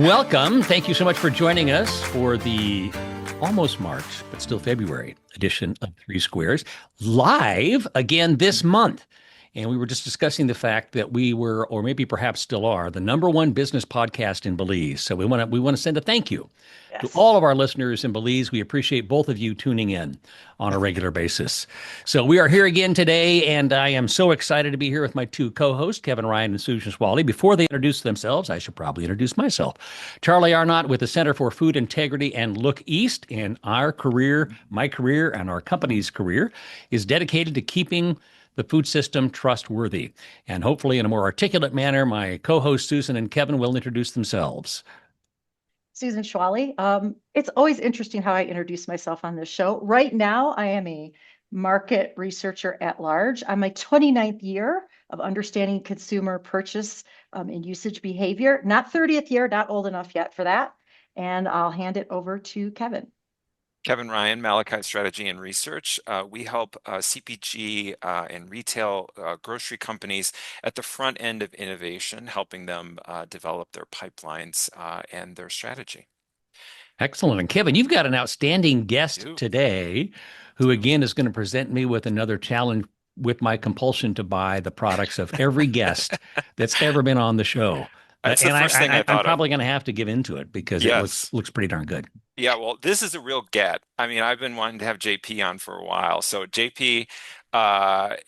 Welcome. Thank you so much for joining us for the almost March, but still February edition of 3Squares, live again this month. And we were just discussing the fact that we were, or maybe perhaps still are, the number one business podcast in Belize. So we want to send a thank you to Yes. all of our listeners in Belize. We appreciate both of you tuning in on a regular basis. So we are here again today, and I am so excited to be here with my two co-hosts, Kevin Ryan and Susan Swally. Before they introduce themselves, I should probably introduce myself. Charlie Arnott with the Center for Food Integrity and Look East. And our career, my career, and our company's career is dedicated to keeping the food system trustworthy. And hopefully, in a more articulate manner, my co-hosts Susan and Kevin will introduce themselves. Susan Schwally. It's always interesting how I introduce myself on this show. Right now, I am a market researcher at large. I'm my 29th year of understanding consumer purchase and usage behavior. Not 30th year, not old enough yet for that. And I'll hand it over to Kevin. Kevin Ryan, Malachite Strategy and Research. We help CPG and retail grocery companies at the front end of innovation, helping them develop their pipelines and their strategy. Excellent. And Kevin, you've got an outstanding guest today who, again, is going to present me with another challenge with my compulsion to buy the products of every guest that's ever been on the show. That's the first thing I thought I'm of. probably going to have to give into it because it Yes. looks pretty darn good. Yeah, well, this is a real get. I mean, I've been wanting to have JP on for a while. So JP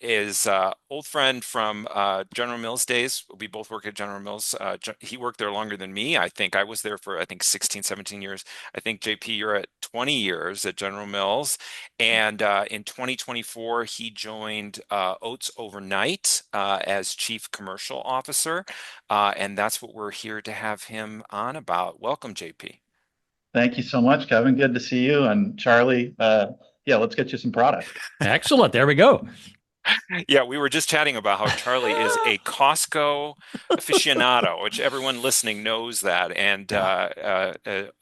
is old friend from General Mills days. We both work at General Mills. He worked there longer than me. I think I was there for, 16, 17 years. I think JP, you're at 20 years at General Mills. And in 2024, he joined Oats overnight as Chief Commercial Officer. And that's what we're here to have him on about. Welcome, JP. Thank you so much, Kevin. Good to see you. And Charlie, let's get you some product. Excellent. There we go. Yeah, we were just chatting about how Charlie is a Costco aficionado, which everyone listening knows that. And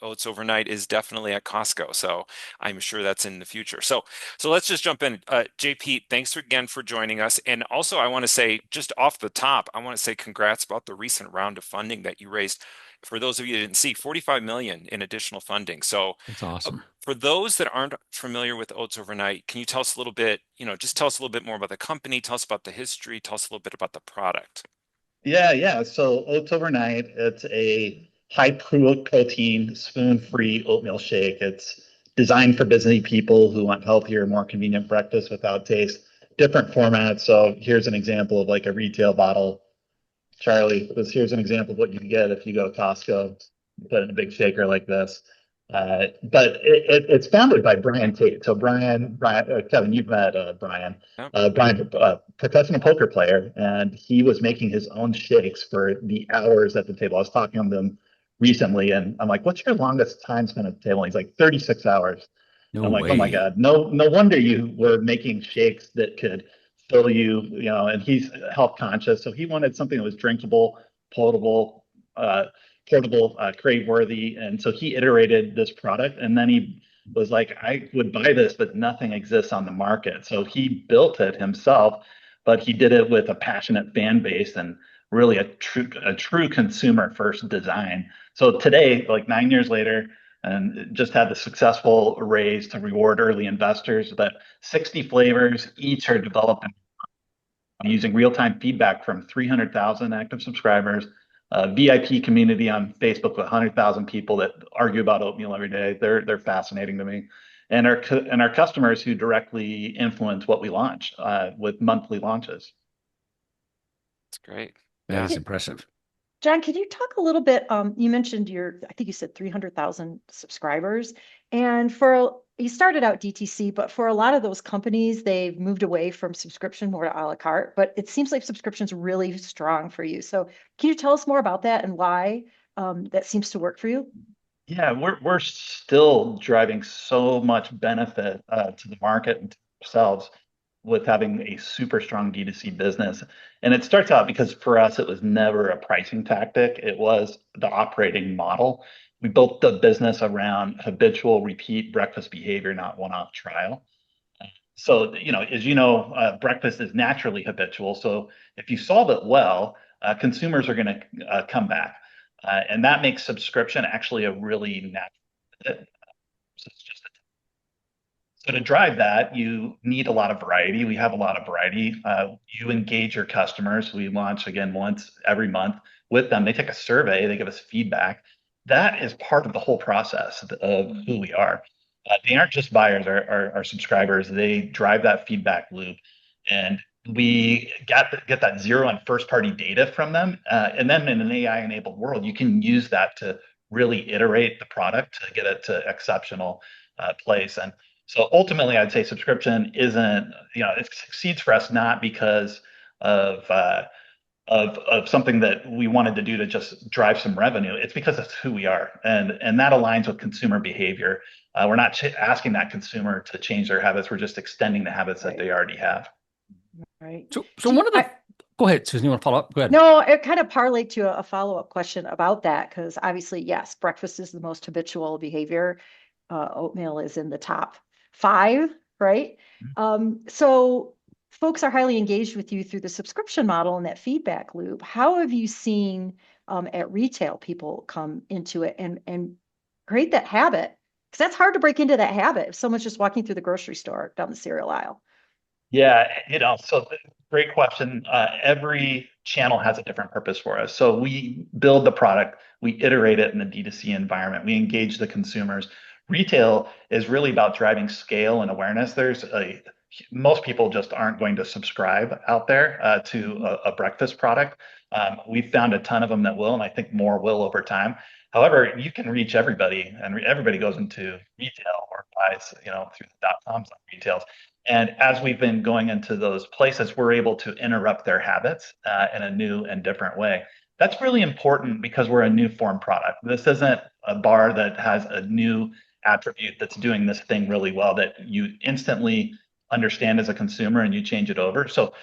Oats Overnight is definitely at Costco. So I'm sure that's in the future. So let's just jump in. JP, thanks again for joining us. And also, I want to say, just off the top, I want to say congrats about the recent round of funding that you raised. For those of you who didn't see, 45 million in additional funding. So that's awesome. For those that aren't familiar with Oats Overnight, can you tell us a little bit, just tell us a little bit more about the company, tell us about the history, tell us a little bit about the product. Yeah. So Oats Overnight, it's a high protein, spoon-free oatmeal shake. It's designed for busy people who want healthier, more convenient breakfast without taste. Different formats. So here's an example of like a retail bottle. Charlie, here's an example of what you can get if you go to Costco, put it in a big shaker like this. But it's founded by Brian Tate. So Brian, Kevin, you've met Brian. Yep. Brian, professional poker player, and he was making his own shakes for the hours at the table. I was talking to him recently, and I'm like, "What's your longest time spent at the table?" And he's like, 36 hours. No I'm like, way. "Oh my God, no wonder you were making shakes that could fill you, and he's health conscious, so he wanted something that was drinkable, potable, crave worthy. And so he iterated this product, and then he was like, I would buy this, but nothing exists on the market. So he built it himself, but he did it with a passionate fan base and really a true consumer first design. So today, like 9 years later, and just had the successful raise to reward early investors, that 60 flavors each are developed using real-time feedback from 300,000 active subscribers, a VIP community on Facebook with 100,000 people that argue about oatmeal every day. They're fascinating to me, and our customers who directly influence what we launch with monthly launches. That's great. That is impressive. John, can you talk a little bit? You mentioned I think you said 300,000 subscribers. And you started out DTC, but for a lot of those companies, they've moved away from subscription more to a la carte. But it seems like subscription's really strong for you. So can you tell us more about that and why that seems to work for you? Yeah, we're still driving so much benefit to the market and to ourselves with having a super strong D2C business. And it starts out because for us, it was never a pricing tactic. It was the operating model. We built the business around habitual repeat breakfast behavior, not one-off trial. So, as you know, breakfast is naturally habitual. So if you solve it well, consumers are going to come back. And that makes subscription actually a really natural fit. So it's just so to drive that, you need a lot of variety. We have a lot of variety. You engage your customers. We launch again once every month with them. They take a survey, they give us feedback. That is part of the whole process of who we are. They aren't just buyers, our subscribers. They drive that feedback loop, and we get that zero and first party data from them. And then in an AI enabled world, you can use that to really iterate the product to get it to exceptional place. And so ultimately, I'd say subscription isn't, it succeeds for us not because of something that we wanted to do to just drive some revenue. It's because it's who we are, and that aligns with consumer behavior. We're not asking that consumer to change their habits. We're just extending the habits that they already have. Right. So one of the, go ahead, Susan, you want to follow up? Go ahead. No, it kind of parlayed to a follow-up question about that, because obviously, yes, breakfast is the most habitual behavior. Oatmeal is in the top 5, right? So folks are highly engaged with you through the subscription model and that feedback loop. How have you seen at retail people come into it and create that habit? Because that's hard to break into that habit if someone's just walking through the grocery store down the cereal aisle. Yeah, so great question. Every channel has a different purpose for us. So we build the product, we iterate it in the D2C environment, we engage the consumers. Retail is really about driving scale and awareness. Most people just aren't going to subscribe out there to a breakfast product. We've found a ton of them that will, and I think more will over time. However, you can reach everybody, and everybody goes into retail or buys, through the .coms on retails. And as we've been going into those places, we're able to interrupt their habits in a new and different way. That's really important because we're a new form product. This isn't a bar that has a new attribute that's doing this thing really well that you instantly understand as a consumer and you change it over. So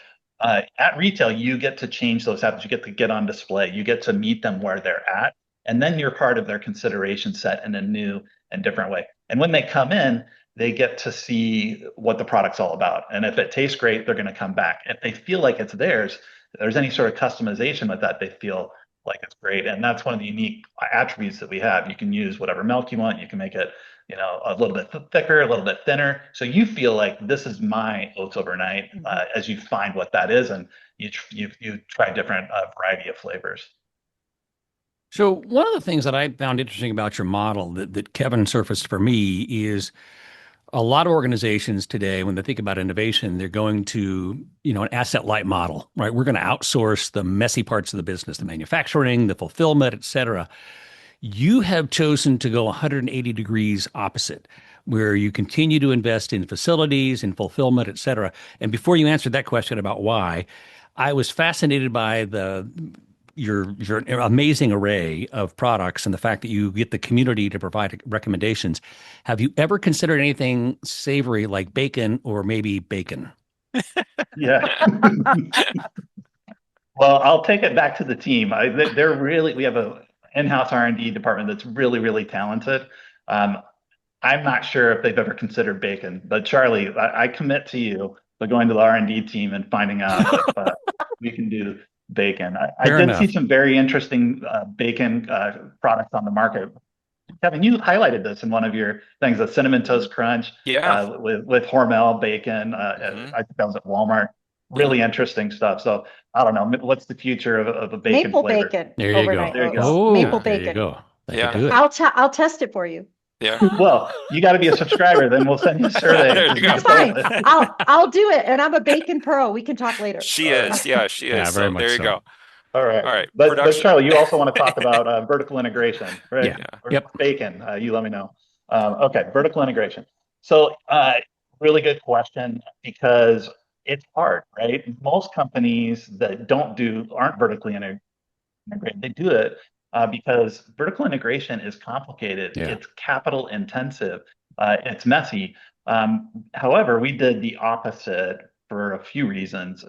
at retail, you get to change those habits. You get to get on display. You get to meet them where they're at. And then you're part of their consideration set in a new and different way. And when they come in, they get to see what the product's all about. And if it tastes great, they're going to come back. If they feel like it's theirs, if there's any sort of customization with that, they feel like it's great. And that's one of the unique attributes that we have. You can use whatever milk you want. You can make it, a little bit thicker, a little bit thinner. So you feel like this is my oats overnight as you find what that is. And you try different variety of flavors. So one of the things that I found interesting about your model that Kevin surfaced for me is a lot of organizations today, when they think about innovation, they're going to, an asset light model, right? We're going to outsource the messy parts of the business, the manufacturing, the fulfillment, et cetera. You have chosen to go 180 degrees opposite, where you continue to invest in facilities, in fulfillment, et cetera. And before you answered that question about why, I was fascinated by your amazing array of products and the fact that you get the community to provide recommendations. Have you ever considered anything savory like bacon or maybe bacon? Yeah. Well, I'll take it back to the team. We have a in-house R&D department that's really, really talented. I'm not sure if they've ever considered bacon, but Charlie, I commit to you by going to the R&D team and finding out if we can do bacon. I did see some very interesting bacon products on the market. Kevin, you highlighted this in one of your things, the Cinnamon Toast Crunch with Hormel bacon. I think that was at Walmart. Really interesting stuff. So I don't know, what's the future of a bacon Maple flavor? bacon. There you go. There you go. Oh, Maple there bacon. you go. Yeah. Do it. I'll test it for you. Yeah. Well, you got to be a subscriber, then we'll send you a survey. There you go. Fine. I'll do it, and I'm a bacon pro. We can talk later. She is. Yeah, she is. Yeah, very So much there you so. go. All right. All right. But Charlie, you also want to talk about vertical integration, right? Yeah. Or Yep. bacon. You let me know. Okay, vertical integration. So really good question, because it's hard, right? Most companies that aren't vertically integrated. They do it because vertical integration is complicated. Yeah. It's capital intensive. It's messy. However, we did the opposite for a few reasons.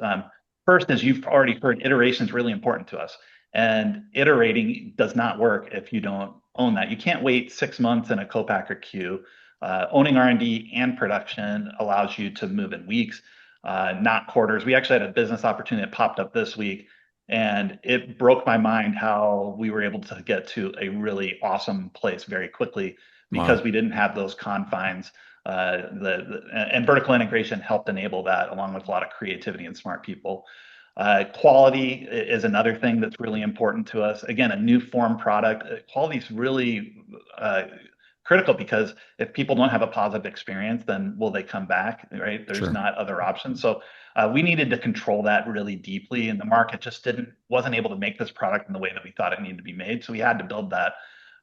First, as you've already heard, iteration is really important to us. And iterating does not work if you don't own that. You can't wait 6 months in a co-packer queue. Owning R&D and production allows you to move in weeks, not quarters. We actually had a business opportunity that popped up this week And it broke my mind how we were able to get to a really awesome place very quickly because Wow. we didn't have those confines. And vertical integration helped enable that, along with a lot of creativity and smart people. Quality is another thing that's really important to us. Again, a new form product, quality is really critical, because if people don't have a positive experience, then will they come back, right? There's Sure. not other options. So we needed to control that really deeply, and the market just wasn't able to make this product in the way that we thought it needed to be made. So we had to build that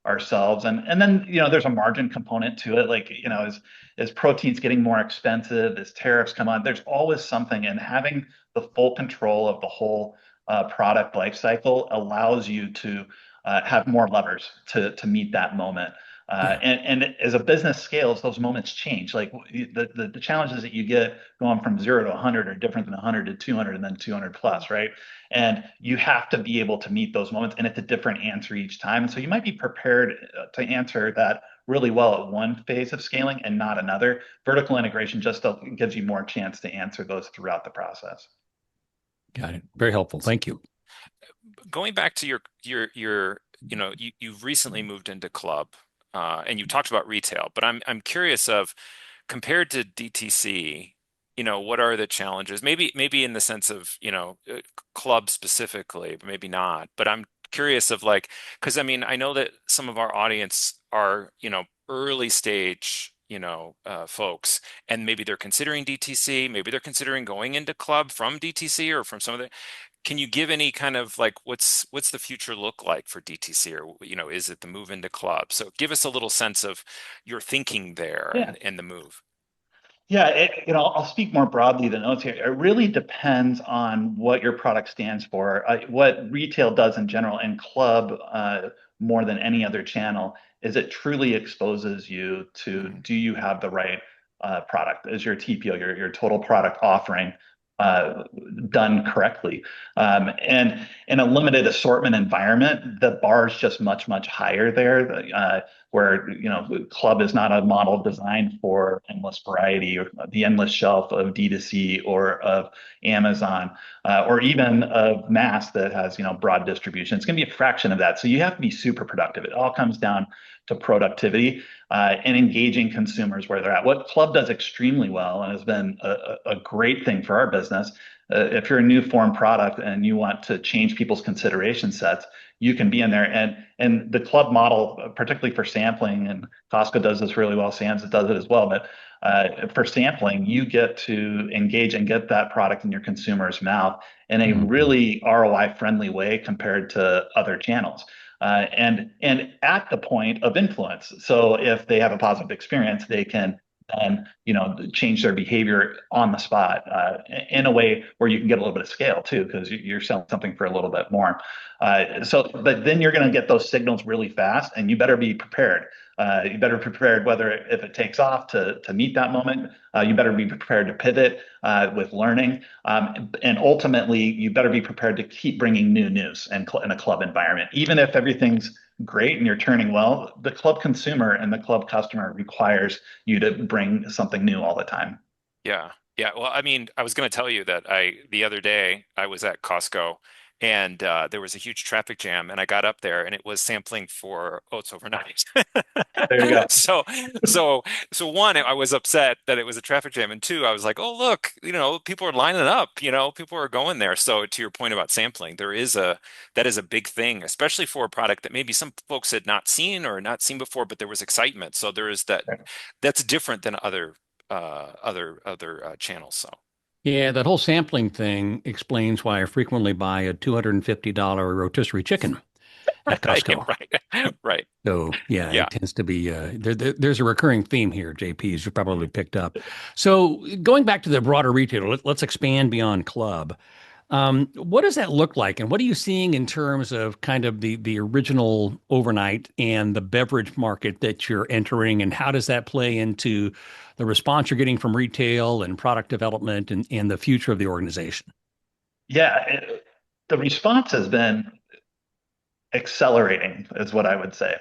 ourselves. And then, there's a margin component to it. Like, as proteins getting more expensive, as tariffs come on, there's always something. And having the full control of the whole product life cycle allows you to have more levers to meet that moment. Yeah. And as a business scales, those moments change. Like the challenges that you get going from 0 to 100 are different than 100 to 200 and then 200 plus, right? And you have to be able to meet those moments, and it's a different answer each time. And so you might be prepared to answer that really well at one phase of scaling and not another. Vertical integration just gives you more chance to answer those throughout the process. Got it. Very helpful. Thank you. Going back to you've recently moved into club, and you talked about retail, but I'm curious of, compared to DTC, what are the challenges? Maybe in the sense of, club specifically, but maybe not. But I'm curious of, like, because I mean, I know that some of our audience are, early stage, folks, and maybe they're considering DTC, maybe they're considering going into club from DTC or from some of the. Can you give any kind of, like, what's the future look like for DTC, or is it the move into club? So give us a little sense of your thinking there, Yeah. and the move. Yeah, I'll speak more broadly than Oats here. It really depends on what your product stands for. What retail does in general, and club more than any other channel, is it truly exposes you to, do you have the right product? Is your TPO, your total product offering, uh, done correctly? And in a limited assortment environment, the bar is just much, much higher there. Where club is not a model designed for endless variety, or the endless shelf of D2C or of Amazon, or even of mass that has broad distribution. It's going to be a fraction of that. So you have to be super productive. It all comes down to productivity and engaging consumers where they're at. What club does extremely well, and has been a great thing for our business, if you're a new form product and you want to change people's consideration sets, you can be in there. And the club model, particularly for sampling, and Costco does this really well, Sam's does it as well, but for sampling, you get to engage and get that product in your consumer's mouth in a really ROI friendly way compared to other channels. And at the point of influence. So if they have a positive experience, they can then change their behavior on the spot in a way where you can get a little bit of scale too, because you're selling something for a little bit more. But then you're going to get those signals really fast, and you better be prepared. You better be prepared whether if it takes off to meet that moment. You better be prepared to pivot with learning, and ultimately you better be prepared to keep bringing new news in a club environment, even if everything's great and you're turning well. The club consumer and the club customer requires you to bring something new all the time. Yeah. Yeah. Well, I mean, I was going to tell you that the other day I was at Costco, and there was a huge traffic jam, and I got up there and it was sampling for Oats overnight. There you go. So, so, so one, I was upset that it was a traffic jam, and two, I was like, oh, look, people are lining up, people are going there. So to your point about sampling, that is a big thing, especially for a product that maybe some folks had not seen or not seen before, but there was excitement. So there is that's different than other channels. So Yeah, that whole sampling thing explains why I frequently buy a $250 rotisserie chicken at Costco. right, right, So yeah, yeah. it tends to be there's a recurring theme here, JP, as you probably picked up. So going back to the broader retailer, let's expand beyond club. What does that look like, and what are you seeing in terms of kind of the original overnight and the beverage market that you're entering, and how does that play into the response you're getting from retail and product development and the future of the organization? Yeah, the response has been accelerating, is what I would say.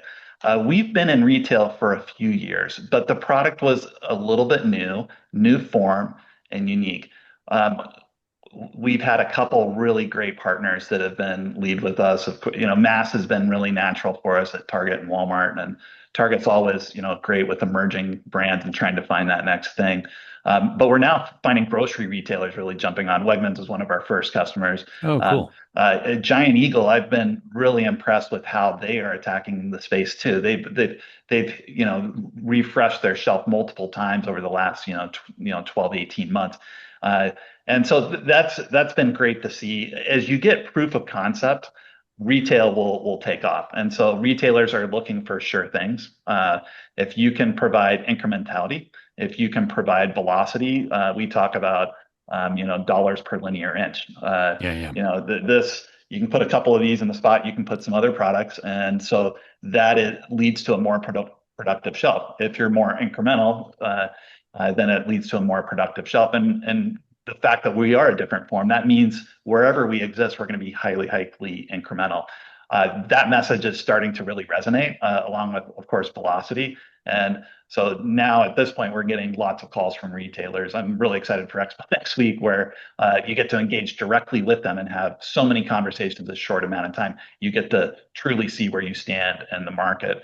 We've been in retail for a few years, but the product was a little bit new form, and unique. Um, we've had a couple really great partners that have been lead with us. Of course, Mass has been really natural for us at Target and Walmart, and Target's always, great with emerging brands and trying to find that next thing. But we're now finding grocery retailers really jumping on. Wegmans was one of our first customers. Oh, cool. At Giant Eagle, I've been really impressed with how they are attacking the space too. They've refreshed their shelf multiple times over the last 12 18 months. And so that's been great to see. As you get proof of concept, retail will take off. And so retailers are looking for sure things. If you can provide incrementality, if you can provide velocity, we talk about dollars per linear inch. This you can put a couple of these in the spot. You can put some other products, and so that it leads to a more productive shelf. If you're more incremental, then it leads to a more productive shelf. And the fact that we are a different form, that means wherever we exist, we're going to be highly incremental. That message is starting to really resonate, along with, of course, velocity. And so now at this point, we're getting lots of calls from retailers. I'm really excited for Expo next week, where you get to engage directly with them and have so many conversations in a short amount of time. You get to truly see where you stand in the market.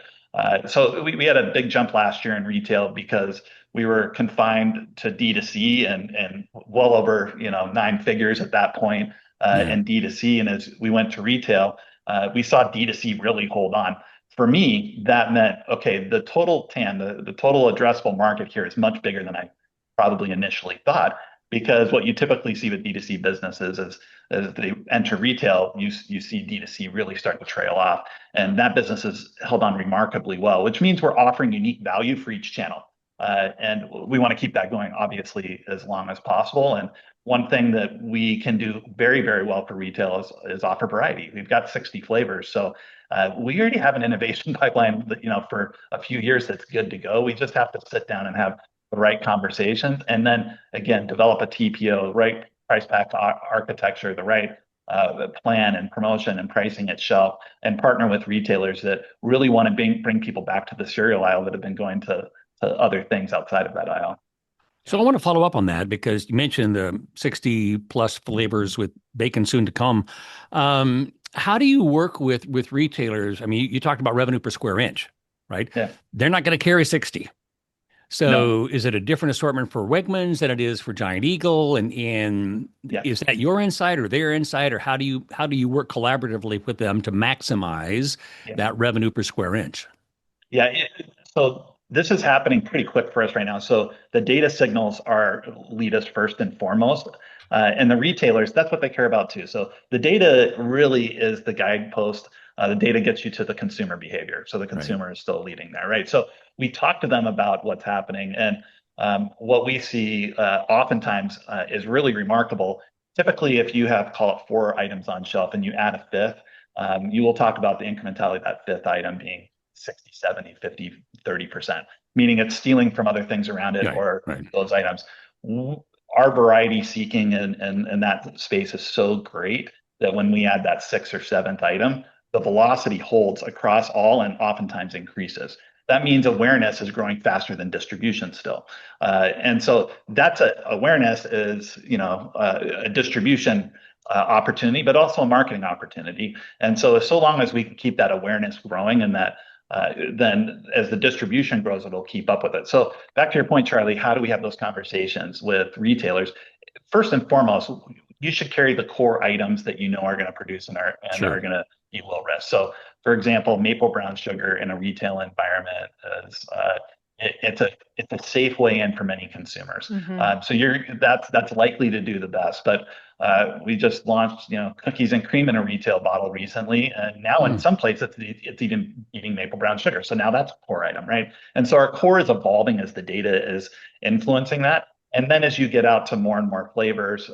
So we had a big jump last year in retail because we were confined to D2C and well over 9 figures at that point in D2C. And as we went to retail, we saw D2C really hold on. For me, that meant, okay, the total TAM, the total addressable market here is much bigger than I probably initially thought, because what you typically see with D2C businesses is as they enter retail, you see D2C really start to trail off. And that business has held on remarkably well, which means we're offering unique value for each channel. And we want to keep that going, obviously, as long as possible. And one thing that we can do very, very well for retail is offer variety. We've got 60 flavors. So we already have an innovation pipeline that, for a few years that's good to go. We just have to sit down and have the right conversations. And then, again, develop a TPO, right price pack architecture, the right plan and promotion and pricing at shelf, and partner with retailers that really want to bring people back to the cereal aisle that have been going to other things outside of that aisle. So I want to follow up on that, because you mentioned the 60 plus flavors with bacon soon to come. How do you work with retailers? I mean, you talked about revenue per square inch, right? Yeah. They're not going to carry 60. So No. Is it a different assortment for Wegmans than it is for Giant Eagle? And is that your insight or their insight, or how do you work collaboratively with them to maximize that revenue per square inch? Yeah. So this is happening pretty quick for us right now. So the data signals lead us first and foremost. And the retailers, that's what they care about too. So the data really is the guidepost. The data gets you to the consumer behavior. So the consumer is still leading there, right? So we talk to them about what's happening. And what we see oftentimes is really remarkable. Typically, if you have, call it 4 items on shelf and you add a fifth, you will talk about the incrementality of that fifth item being 60, 70, 50, 30%, meaning it's stealing from other things around it those items. Our variety seeking and that space is so great that when we add that 6th or 7th item, the velocity holds across all and oftentimes increases. That means awareness is growing faster than distribution still. And so that's awareness is, a distribution opportunity, but also a marketing opportunity. And so long as we can keep that awareness growing, and that then as the distribution grows, it'll keep up with it. So back to your point, Charlie, how do we have those conversations with retailers? First and foremost, you should carry the core items that are going to produce and are going to be low risk. So, for example, maple brown sugar in a retail environment is it's a safe way in for many consumers. Mm-hmm. So that's likely to do the best. But we just launched cookies and cream in a retail bottle recently, and now in some places it's even eating maple brown sugar. So now that's a core item, right? And so our core is evolving as the data is influencing that. And then as you get out to more and more flavors,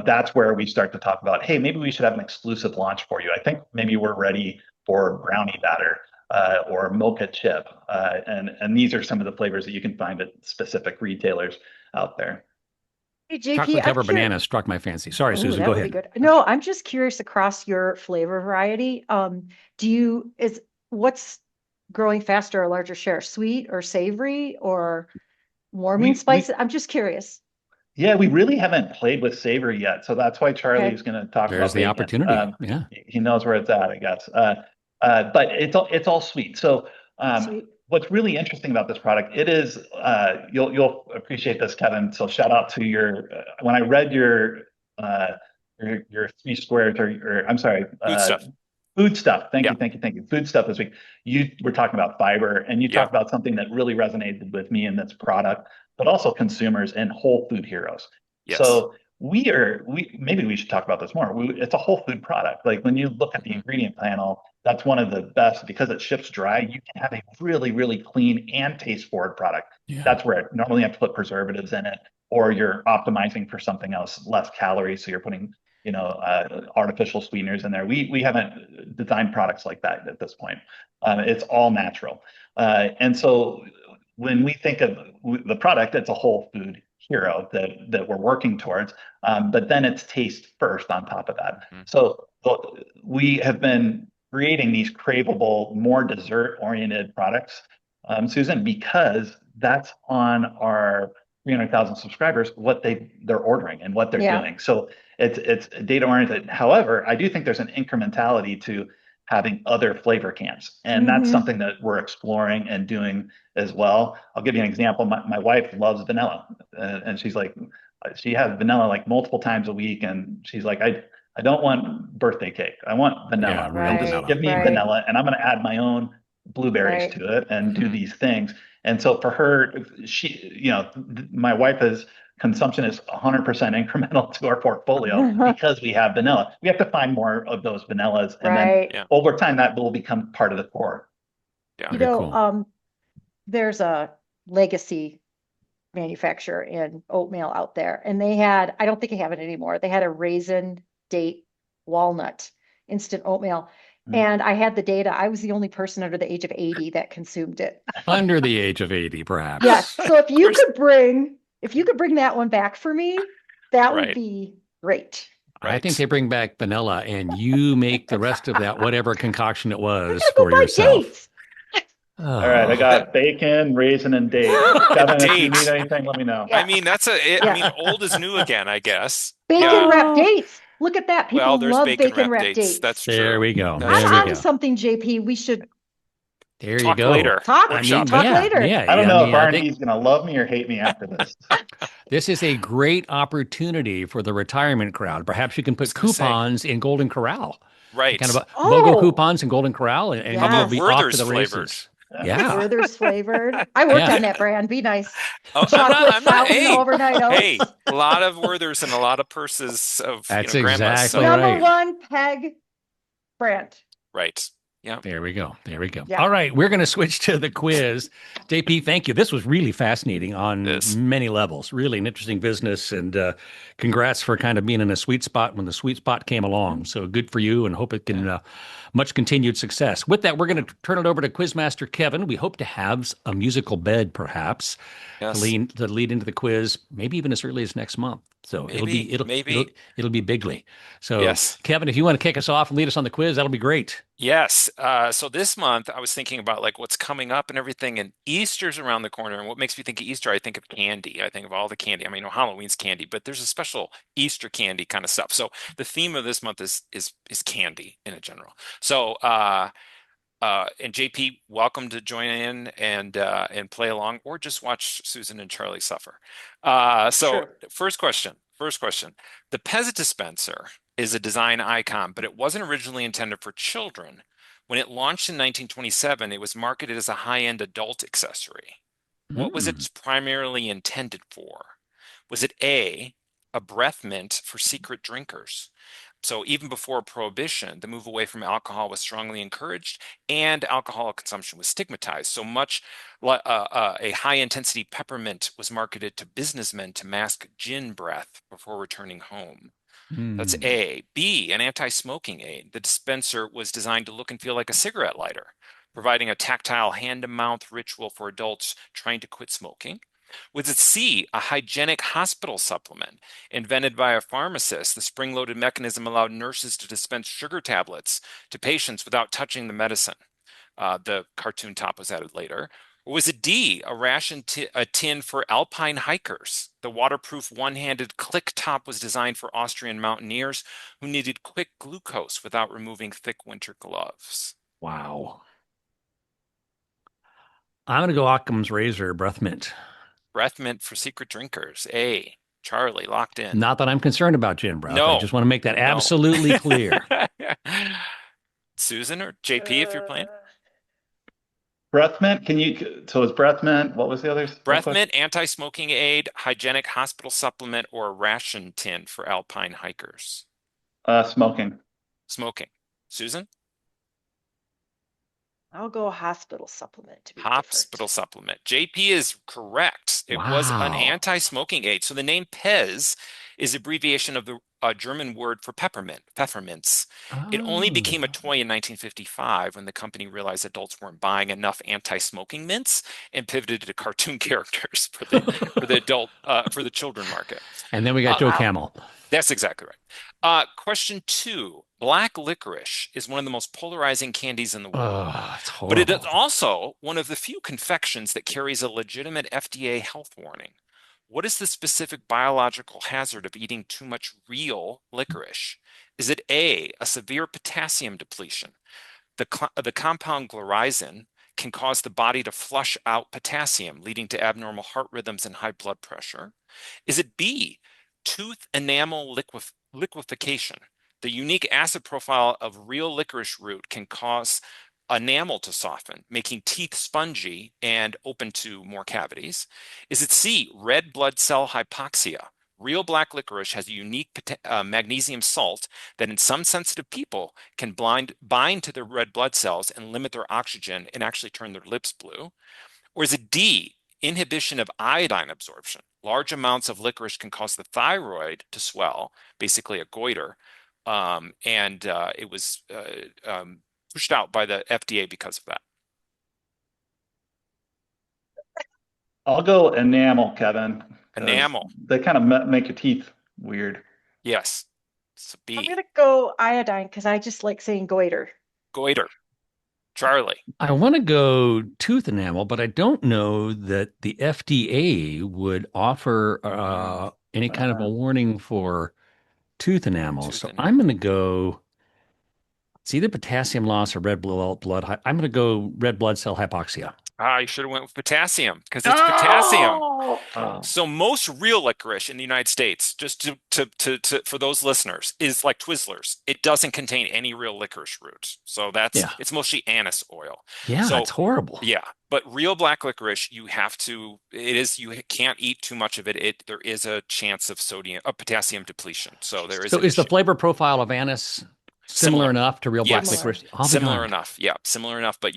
that's where we start to talk about, hey, maybe we should have an exclusive launch for you. I think maybe we're ready for brownie batter or mocha chip. And these are some of the flavors that you can find at specific retailers out there. Hey, JP, Chocolate covered banana struck my fancy. Sorry, Susan, go ahead. Good. No, I'm just curious across your flavor variety. What's growing faster or larger share, sweet or savory or warming spices? I'm just curious. Yeah, we really haven't played with savory yet, so that's why Charlie is going to talk There's about the bacon. opportunity. Yeah. He knows where it's at, I guess. But it's all sweet. So Sweet. what's really interesting about this product, it is you'll appreciate this, Kevin. So shout out to your when I read your 3 Squares or I'm sorry, Food stuff. food stuff. Thank Yeah. you, thank you, thank you. Food stuff this week. You were talking about fiber, and you Yeah. talked about something that really resonated with me in this product, but also consumers and whole food heroes. Yes. So maybe we should talk about this more. It's a whole food product. Like when you look at the ingredient panel, that's one of the best because it ships dry. You can have a really, really clean and taste forward product. Yeah. That's where normally you have to put preservatives in it, or you're optimizing for something else, less calories. So you're putting, artificial sweeteners in there. We haven't designed products like that at this point. It's all natural. And so when we think of the product, it's a whole food hero that we're working towards. But then it's taste first on top of that. Mhm. So we have been creating these craveable, more dessert-oriented products, Susan, because that's on our 300,000 subscribers, what they're ordering and what they're doing. So it's data-oriented. However, I do think there's an incrementality to having other flavor camps, and that's something that we're exploring and doing as well. I'll give you an example. My wife loves vanilla, and she's like, she has vanilla like multiple times a week, and she's like, I don't want birthday cake. I want vanilla. Yeah, real And just vanilla. give me vanilla, and I'm going to add my own blueberries to it and do these things. And so for her, my wife consumption is 100% incremental to our portfolio because we have vanilla. We have to find more of those vanillas, and then over time that will become part of the core. Yeah. There's a legacy manufacturer in oatmeal out there, and I don't think they have it anymore. They had a raisin date walnut instant oatmeal. And I had the data. I was the only person under the age of 80 that consumed it. Under the age of 80, perhaps. Yes. So if you could bring that one back for me, that would be great. I think they bring back vanilla, and you make the rest of that whatever concoction it was I for go buy yourself. dates. All right, I got bacon, raisin, and date. Kevin, if you need anything, let me know. I mean, old is new again, I guess. Bacon wrapped dates. Look at that. People love bacon wrapped dates. That's true. There we go. I'm onto something, JP. We should There you go. Later. Talk later. Yeah, I don't know if R&D's going to love me or hate me after this. This is a great opportunity for the retirement crowd. Perhaps you can put coupons in Golden Corral. Right. Kind of BOGO coupons in Golden Corral, and you'll be off to the races. Yeah. Werther's flavored. I worked on that brand. Be nice. I'm not, overnight oats. Hey, a lot of Werther's and a lot of purses of That's grandmas. exactly So. right. Number one peg brand. Right. Yeah. There we go. Yeah. All right. We're going to switch to the quiz. JP, thank you. This was really fascinating on many levels. Really an interesting business. And congrats for kind of being in a sweet spot when the sweet spot came along. So good for you, and hope it can much continued success. With that, we're going to turn it over to Quizmaster Kevin. We hope to have a musical bed, perhaps, to lead into the quiz, maybe even as early as next month. So it'll be bigly. So Kevin, if you want to kick us off and lead us on the quiz, that'll be great. Yes. So this month I was thinking about like what's coming up and everything, and Easter's around the corner. And what makes me think of Easter, I think of candy. I think of all the candy. I mean, Halloween's candy, but there's a special Easter candy kind of stuff. So the theme of this month is candy in general. So and JP, welcome to join in and play along, or just watch Susan and Charlie suffer. First question. The Pez dispenser is a design icon, but it wasn't originally intended for children. When it launched in 1927, it was marketed as a high-end adult accessory. What was it primarily intended for? Was it A, a breath mint for secret drinkers? So even before Prohibition, the move away from alcohol was strongly encouraged, and alcohol consumption was stigmatized. So much a high-intensity peppermint was marketed to businessmen to mask gin breath before returning home. That's A. B, an anti-smoking aid. The dispenser was designed to look and feel like a cigarette lighter, providing a tactile hand-to-mouth ritual for adults trying to quit smoking. Was it C, a hygienic hospital supplement invented by a pharmacist? The spring-loaded mechanism allowed nurses to dispense sugar tablets to patients without touching the medicine. The cartoon top was added later. Or was it D, a tin for alpine hikers? The waterproof one-handed click top was designed for Austrian mountaineers who needed quick glucose without removing thick winter gloves. Wow. I'm going to go Occam's Razor Breath Mint. Breath mint for secret drinkers. A. Charlie, locked in. Not that I'm concerned about gin breath. I No. just want to make that No. absolutely clear. Susan or JP, if you're playing. Breath mint, so is breath mint, what was the other? Breath mint, anti-smoking aid, hygienic hospital supplement, or a ration tin for alpine hikers? Smoking. Smoking. Susan? I'll go hospital supplement to be Hospital different. supplement. JP is correct. It was an Wow. anti-smoking aid. So the name Pez is abbreviation of the German word for peppermints. It only became a toy in 1955 when the company realized adults weren't buying enough anti-smoking mints and pivoted to cartoon characters for the children market. And then we got Joe Camel. That's exactly right. Question 2. Black licorice is one of the most polarizing candies in the world. It's horrible. But it is also one of the few confections that carries a legitimate FDA health warning. What is the specific biological hazard of eating too much real licorice? Is it A, a severe potassium depletion? The compound glycyrrhizin can cause the body to flush out potassium, leading to abnormal heart rhythms and high blood pressure. Is it B, tooth enamel liquefaction? The unique acid profile of real licorice root can cause enamel to soften, making teeth spongy and open to more cavities. Is it C, red blood cell hypoxia? Real black licorice has a unique magnesium salt that in some sensitive people can bind to their red blood cells and limit their oxygen and actually turn their lips blue. Or is it D, inhibition of iodine absorption? Large amounts of licorice can cause the thyroid to swell, basically a goiter, and it was pushed out by the FDA because of that. I'll go enamel, Kevin. Enamel. They kind of make your teeth weird. Yes. So B. I'm going to go iodine because I just like saying goiter. Goiter. Charlie. I want to go tooth enamel, but I don't know that the FDA would offer any kind of a warning for tooth enamel. So I'm going to go, it's either potassium loss or red blood. I'm going to go red blood cell hypoxia. You should have went with potassium because it's potassium. Oh. So most real licorice in the United States, just to for those listeners, is like Twizzlers. It doesn't contain any real licorice root. So it's mostly anise oil. Yeah, so, it's horrible. Yeah, but real black licorice, you can't eat too much of it. There is a chance of potassium depletion. So there is. So is the flavor profile of anise similar enough to real black licorice? Similar enough. Yeah, similar enough. But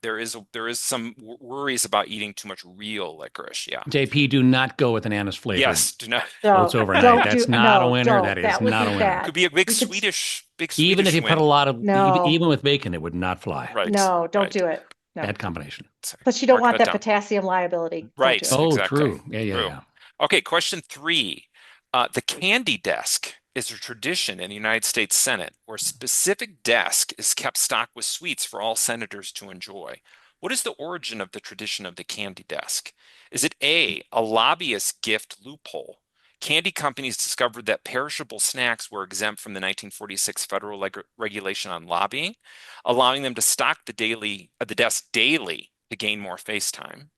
there is some worries about eating too much real licorice. Yeah. JP, do not go with an anise flavor. Yes, do not. Oats overnight. That's not a winner. That is not a winner. Could be a big Swedish even if you put a lot of even with bacon, it would not fly. Right. No, don't do it. No. Bad combination. Plus, you don't want that potassium liability. Right. Oh, exactly. true. Yeah. Okay, question 3. The candy desk is a tradition in the United States Senate where a specific desk is kept stocked with sweets for all senators to enjoy. What is the origin of the tradition of the candy desk? Is it A, a lobbyist gift loophole? Candy companies discovered that perishable snacks were exempt from the 1946 federal regulation on lobbying, allowing them to stock the desk daily to gain more face time.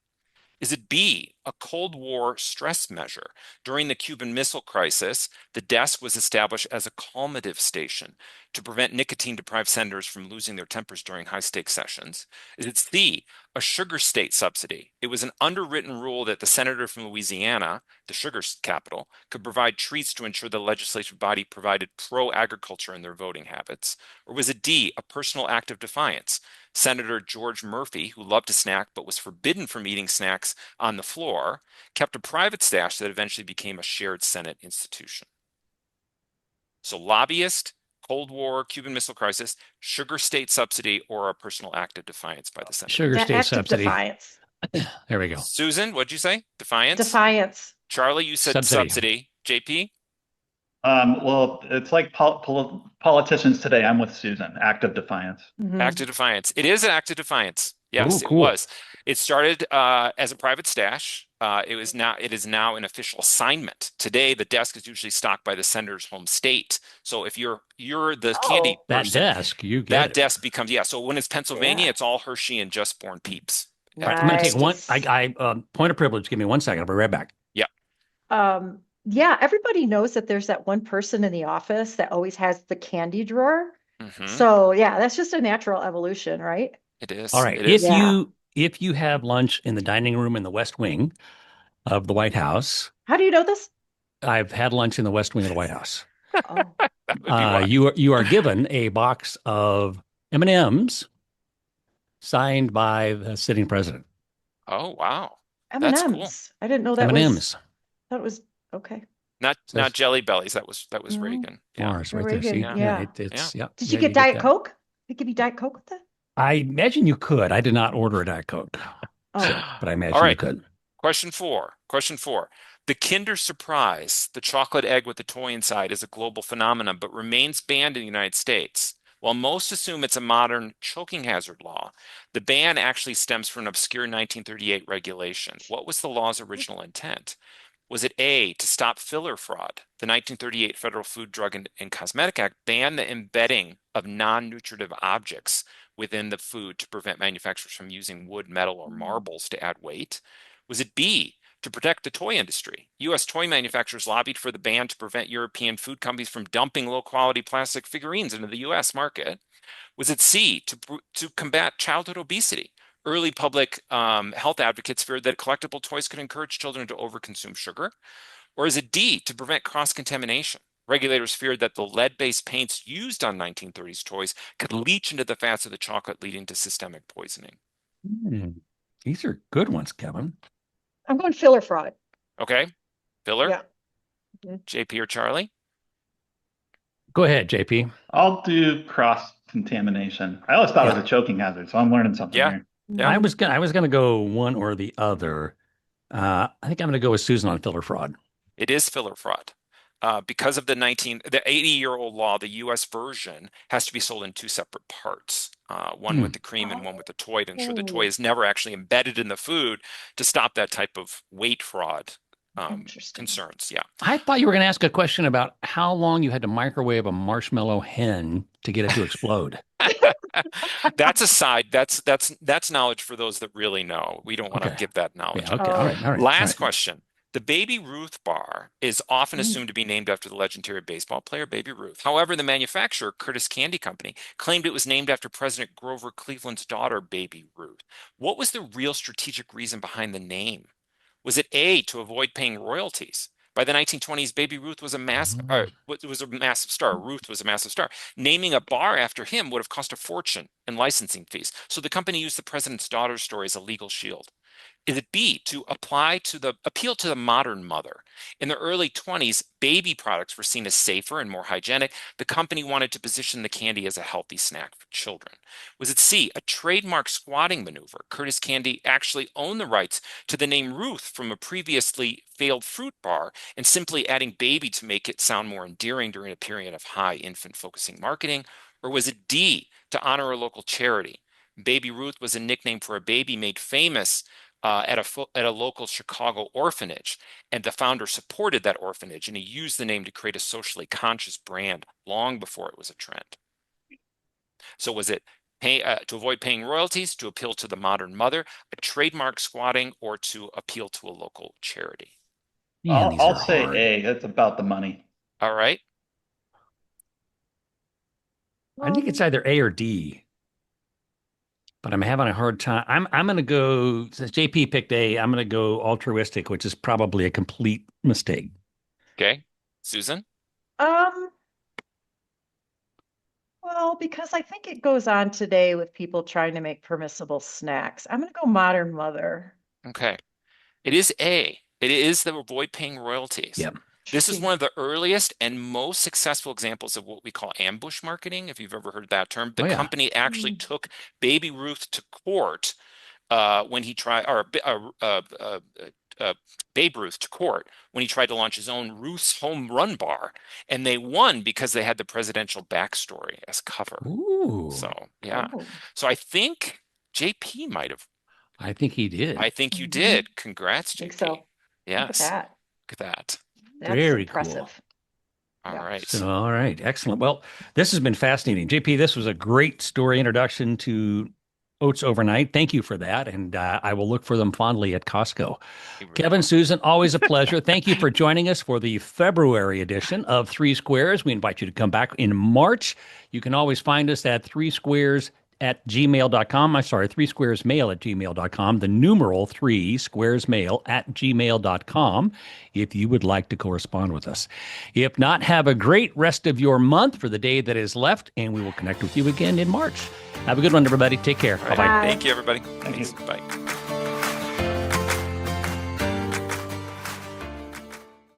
Is it B, a Cold War stress measure? During the Cuban Missile Crisis, the desk was established as a calmative station to prevent nicotine-deprived senators from losing their tempers during high-stakes sessions. Is it C, a sugar state subsidy? It was an underwritten rule that the senator from Louisiana, the sugar capital, could provide treats to ensure the legislative body provided pro-agriculture in their voting habits. Or was it D, a personal act of defiance? Senator George Murphy, who loved to snack but was forbidden from eating snacks on the floor, kept a private stash that eventually became a shared Senate institution. So lobbyist, Cold War, Cuban Missile Crisis, sugar state subsidy, or a personal act of defiance by the Senate. Sugar state subsidy. Defiance. There we go. Susan, what'd you say? Defiance? Defiance. Charlie, you said subsidy. JP? Well, it's like politicians today. I'm with Susan. Act of defiance. Act of defiance. It is an act of defiance. Yes, cool. It was. It started as a private stash. It is now an official assignment. Today, the desk is usually stocked by the senator's home state. So if you're the candy Oh, That person, desk, you get that it. desk becomes, yeah. So when it's Pennsylvania, yeah. it's all Hershey and Just Born Peeps All right, at the I'm going to take one. Nice. Point of privilege. Give me 1 second. I'll be right back. Yeah. Yeah, everybody knows that there's that one person in the office that always has the candy drawer. Hmm. So yeah, that's just a natural evolution, right? It All is. right. It If is. Yeah. you have lunch in the dining room in the West Wing of the White House, How do you know this? I've had lunch in the West Wing of the White House. Oh, That would be why. You are given a box of M&Ms signed by the sitting president. Oh, wow. That's cool. M&Ms. I didn't know that was, M&Ms. that was okay. Not Says Jelly Bellies. That was No, Reagan. Yeah. Mars right there. See, Reagan. Yeah. yeah, Yeah. Yeah. it's yeah, Did yeah. you You get get Diet that. Coke? They give you Diet Coke with that? I imagine you could. I did not order a Diet Coke, Oh, but I All imagine you right. could. Question four. Question four. The Kinder Surprise, the chocolate egg with the toy inside, is a global phenomenon, but remains banned in the United States. While most assume it's a modern choking hazard law, the ban actually stems from an obscure 1938 regulation. What was the law's original intent? Was it A, to stop filler fraud? The 1938 Federal Food, Drug, and Cosmetic Act banned the embedding of non-nutritive objects within the food to prevent manufacturers from using wood, metal, or marbles to add weight. Was it B, to protect the toy industry? U.S. toy manufacturers lobbied for the ban to prevent European food companies from dumping low-quality plastic figurines into the U.S. market. Was it C, to combat childhood obesity? Early public health advocates feared that collectible toys could encourage children to overconsume sugar. Or is it D, to prevent cross-contamination? Regulators feared that the lead-based paints used on 1930s toys could leach into the fats of the chocolate, leading to systemic poisoning. Hmm. These are good ones, Kevin. I'm going filler fraud. Okay, filler, Yeah. Mhm. JP or Charlie? Go ahead, JP. I'll do cross contamination. I always thought it was Yeah, a choking hazard, so I'm learning something Yeah, here. yeah, I was gonna go one or the other. I think I'm gonna go with Susan on filler fraud. it is filler fraud. Because of the 80-year-old law, the U.S. version has to be sold in two separate parts, one Hmm. with the cream and one with the toy, to ensure the toy Oh, is never actually embedded in the food to stop that type of weight fraud interesting. concerns. Yeah. I thought you were gonna ask a question about how long you had to microwave a marshmallow hen to get it to explode. That's a side. That's knowledge for those that really know. We don't want to Okay. give that knowledge Yeah. out. Okay. All Oh, right. All right. All Last right. question. The Baby Ruth bar is often mm, assumed to be named after the legendary baseball player Baby Ruth. However, the manufacturer, Curtis Candy Company, claimed it was named after President Grover Cleveland's daughter, Baby Ruth. What was the real strategic reason behind the name? Was it A, to avoid paying royalties? By the 1920s, Baby Ruth was a was a massive star. Ruth was a massive star. Naming a bar after him would have cost a fortune in licensing fees. So the company used the president's daughter's story as a legal shield. Is it B, to appeal to the modern mother? In the early 20s, baby products were seen as safer and more hygienic. The company wanted to position the candy as a healthy snack for children. Was it C, a trademark squatting maneuver? Curtis Candy actually owned the rights to the name Ruth from a previously failed fruit bar and simply adding baby to make it sound more endearing during a period of high infant focusing marketing? Or was it D, to honor a local charity? Baby Ruth was a nickname for a baby made famous at a local Chicago orphanage, and the founder supported that orphanage, and he used the name to create a socially conscious brand long before it was a trend. So was it to avoid paying royalties, to appeal to the modern mother, a trademark squatting, or to appeal to a local charity? Man, I'll, these I'll are say hard. A. That's about the money. All right. I think it's either A or D, but I'm having a hard time. I'm gonna go since JP picked A, I'm gonna go altruistic, which is probably a complete mistake. Okay. Susan? um, well, because I think it goes on today with people trying to make permissible snacks. I'm gonna go modern mother. Okay. It is A. It is the avoid paying royalties. Yeah. This is Interesting. one of the earliest and most successful examples of what we call ambush marketing, if you've ever heard that term. The Oh yeah. company actually Mm, took Baby Ruth to court when he tried, or Babe Ruth to court when he tried to launch his own Ruth's Home Run Bar, and they won because they had the presidential backstory as cover. Ooh. So yeah, oh, so I think JP might have I think he did. I think you Mhm. did. Congrats, I think JP. so. Look at Yes. that. Look at that. That's Very cool. impressive. All Yeah. right. So, all right. Excellent. Well, this has been fascinating. JP, this was a great story introduction to Oats overnight. Thank you for that. And I will look for them fondly at Costco. You really Kevin, are. Susan, always a pleasure. Thank you for joining us for the February edition of 3Squares. We invite you to come back in March. You can always find us at 3Squares at gmail.com. I'm sorry, 3squaresmail at gmail.com. The numeral 3squaresmail at gmail.com if you would like to correspond with us. If not, have a great rest of your month for the day that is left, and we will connect with you again in March. Have a good one, everybody. Take care. All right. Bye-bye. Bye. Thank you, everybody. Thank you. Thanks. Bye.